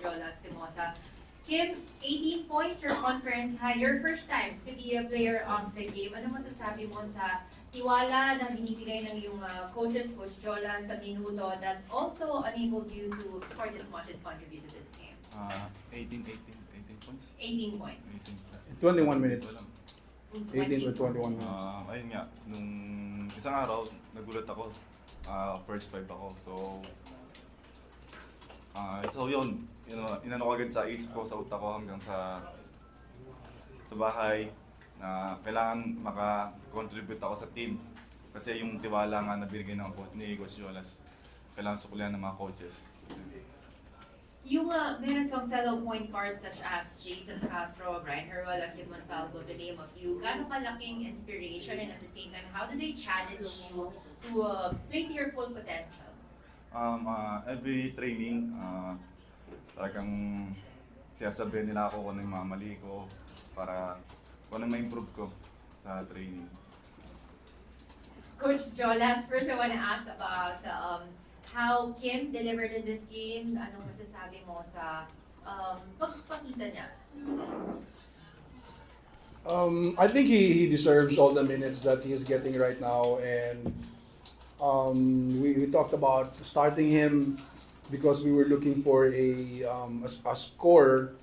Jolas Timosa. Kim, 18 points your conference high, your first time to be a player of the game. Ano masasabi mo sa tiwala na binibigay ng iyong coaches, Coach Jolas, sa minuto that also enabled you to score this much and contribute to this game? 18 points. 18 points. 21 minutes. 18 to 21 minutes. Ayun nga, nung isang araw, nagulat ako. First 5 ako. So yun, inano ko agad sa isip ko, sa utak ko hanggang sa bahay na kailangan maka-contribute ako sa team. Kasi yung tiwala nga na binigay ng coach ni Coach Jolas, kailangan sukulihan ng mga coaches. Yung meron kang fellow point guards such as Jason Castro, Brian Herwal, Kim Montalvo, to name a few, gaano kalaking inspiration and at the same time, how do they challenge you to play to your full potential? Every training, talagang siyasabihin nila ako kung ano yung mga mali ko para kung ano ma-improve ko sa training. Coach Jolas, first I want to ask about how Kim delivered in this game. Anong masasabi mo sa pagpakita niya? I think he deserves all the minutes that he is getting right now, and we talked about starting him because we were looking for a scorer.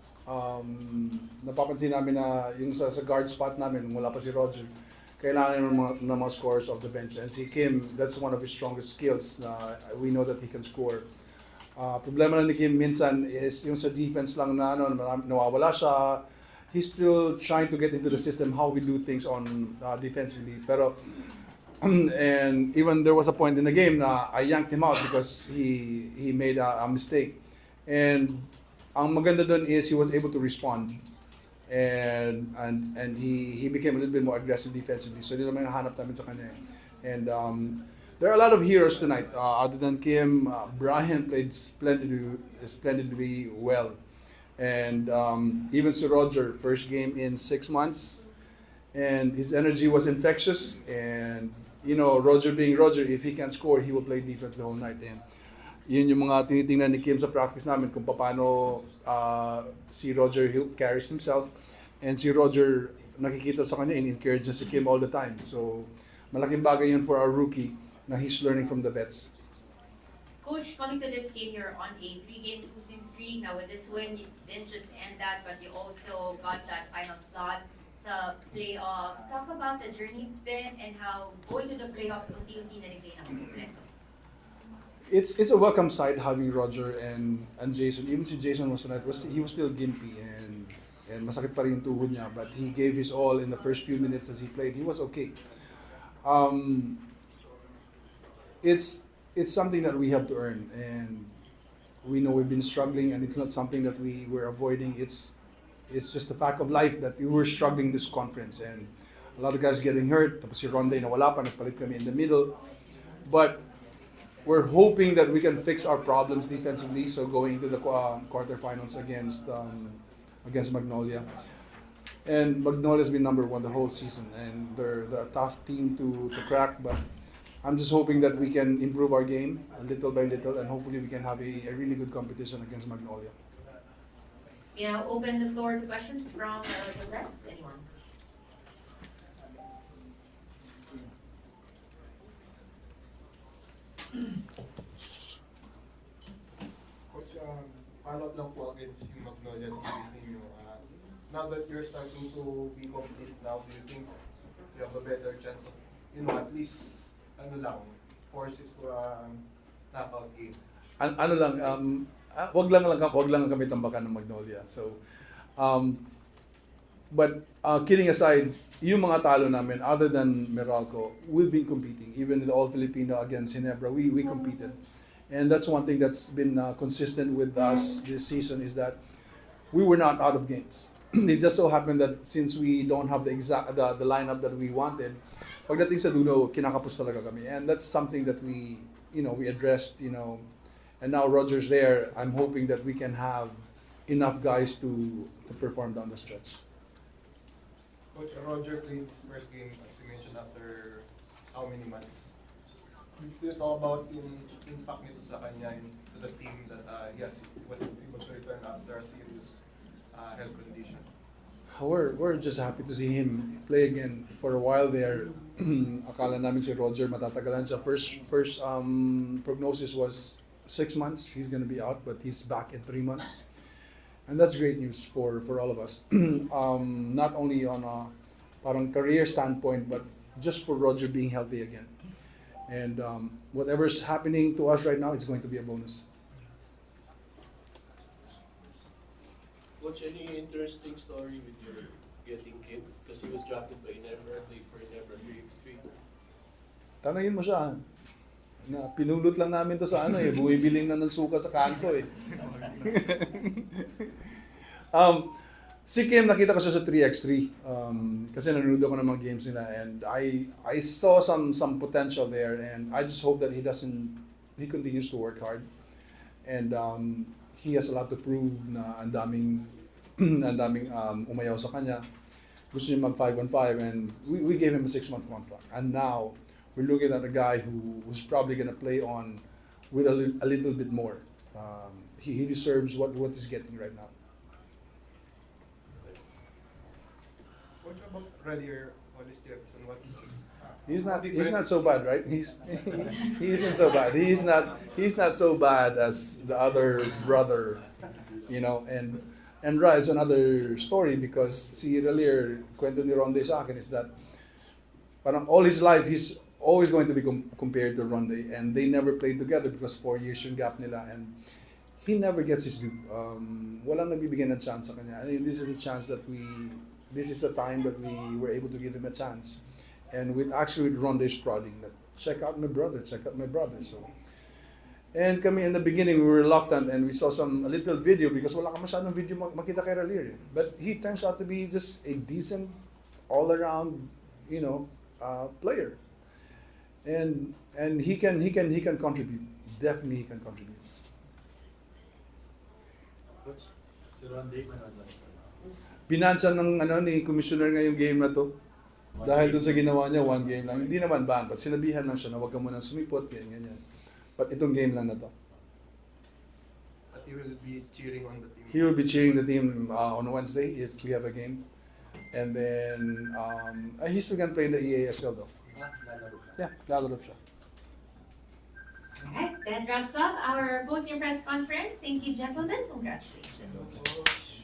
Napapansin namin na yung sa guard spot namin, wala pa si Roger, kailangan ng mga scorers of the bench. And si Kim, that's one of his strongest skills. We know that he can score. Problema lang ni Kim minsan is yung sa defense lang na nawawala siya. He's still trying to get into the system, how we do things on defensively. Pero and even there was a point in the game na I yanked him out because he made a mistake. And ang maganda doon is he was able to respond. And he became a little bit more aggressive defensively. So yun naman yung hanap namin sa kanya. And there are a lot of heroes tonight. Other than Kim, Brian played splendidly well. And even Sir Roger, first game in 6 months. And his energy was infectious. And you know, Roger being Roger, if he can score, he will play defense the whole night. And yun yung mga tinitingnan ni Kim sa practice namin kung paano si Roger carries himself. And si Roger nakikita sa kanya and encourage niya si Kim all the time. So malaking bagay yun for our rookie na he's learning from the vets. Coach, coming to this game, you're on a 3-game losing streak. Now with this win, you didn't just end that, but you also got that final slot sa playoffs. Talk about the journey it's been and how going to the playoffs unti-unti na rin kayo nakukumpleto. It's a welcome sight having Roger and Jason. Even si Jason was tonight, he was still gimpy and masakit pa rin yung tuhod niya, but he gave his all in the first few minutes as he played. He was okay. It's something that we have to earn, and we know we've been struggling, and it's not something that we were avoiding. It's just the fact of life that we were struggling this conference, and a lot of guys getting hurt. Tapos si Ronde nawala pa, nagpalit kami in the middle. But we're hoping that we can fix our problems defensively. So going to the quarterfinals against Magnolia, and Magnolia's been number 1 the whole season, and they're a tough team to crack. But I'm just hoping that we can improve our game little by little, and hopefully we can have a really good competition against Magnolia. You know, open the floor to questions from the rest. Anyone? Coach, follow-up lang po against yung Magnolia series ninyo. Now that you're starting to be complete now, do you think you have a better chance of, at least, force it to a knockout game? Wag lang kami tambakan ng Magnolia. So, but kidding aside, yung mga talo namin, other than Meralco, we've been competing. Even in the All-Filipino against Ginebra, we competed. And that's one thing that's been consistent with us this season is that we were not out of games. It just so happened that since we don't have the lineup that we wanted, pagdating sa dulo, kinakapos talaga kami. And that's something that we addressed, and now Roger's there. I'm hoping that we can have enough guys to perform down the stretch. Coach, Roger played his first game, as you mentioned, after how many months? Do you talk about yung impact nito sa kanya to the team that he was able to return after a serious health condition. We're just happy to see him play again. For a while there, akala namin si Roger matatagalan siya. First prognosis was 6 months. He's gonna be out, but he's back in 3 months. And that's great news for all of us. Not only on a parang career standpoint, but just for Roger being healthy again. And whatever's happening to us right now, it's going to be a bonus. Coach, any interesting story with your getting Kim? Because he was drafted by Never, played for Never 3x3. Tanungin mo siya. Na pinulot lang namin to sa ano eh, bumibiling na ng suka sa kanto eh. Si Kim, nakita ko siya sa 3x3 kasi nanonood ako ng mga games nila, and I saw some potential there, and I just hope that he continues to work hard, and he has a lot to prove. Na ang daming umayaw sa kanya, gusto niya mag 5-on-5, and we gave him a 6-month contract, and now we're looking at a guy who's probably gonna play on with a little bit more. He deserves what he's getting right now. What about Radier Hollis Jefferson? He's not so bad, right? He isn't so bad. He's not so bad as the other brother, you know. And right, it's another story because see earlier kwento ni Ronde sa akin is that parang all his life he's always going to be compared to Ronde, and they never played together because 4 years yung gap nila, and he never gets his due. Walang nagbibigyan ng chance sa kanya. And this is the chance that this is the time that we were able to give him a chance. And with Ronde's prodding that, check out my brother. So, and kami in the beginning, we were reluctant, and we saw a little video because wala ka masyadong video makita kay Ralier. But he turns out to be just a decent, all-around, you know, player. And he can contribute. Definitely he can contribute. Coach, si Ronde manonood. Binansa ng ni commissioner ngayong game na to. Dahil dun sa ginawa niya, 1 game lang. Hindi naman ban, but sinabihan lang siya na huwag ka munang sumipot, ganyan. But itong game lang na to. But he will be cheering on the team. He will be cheering the team on Wednesday if we have a game. And then, he's still gonna play in the EASL though. Yeah, lalaro siya. Alright, that wraps up our post-game press conference. Thank you, gentlemen. Congratulations.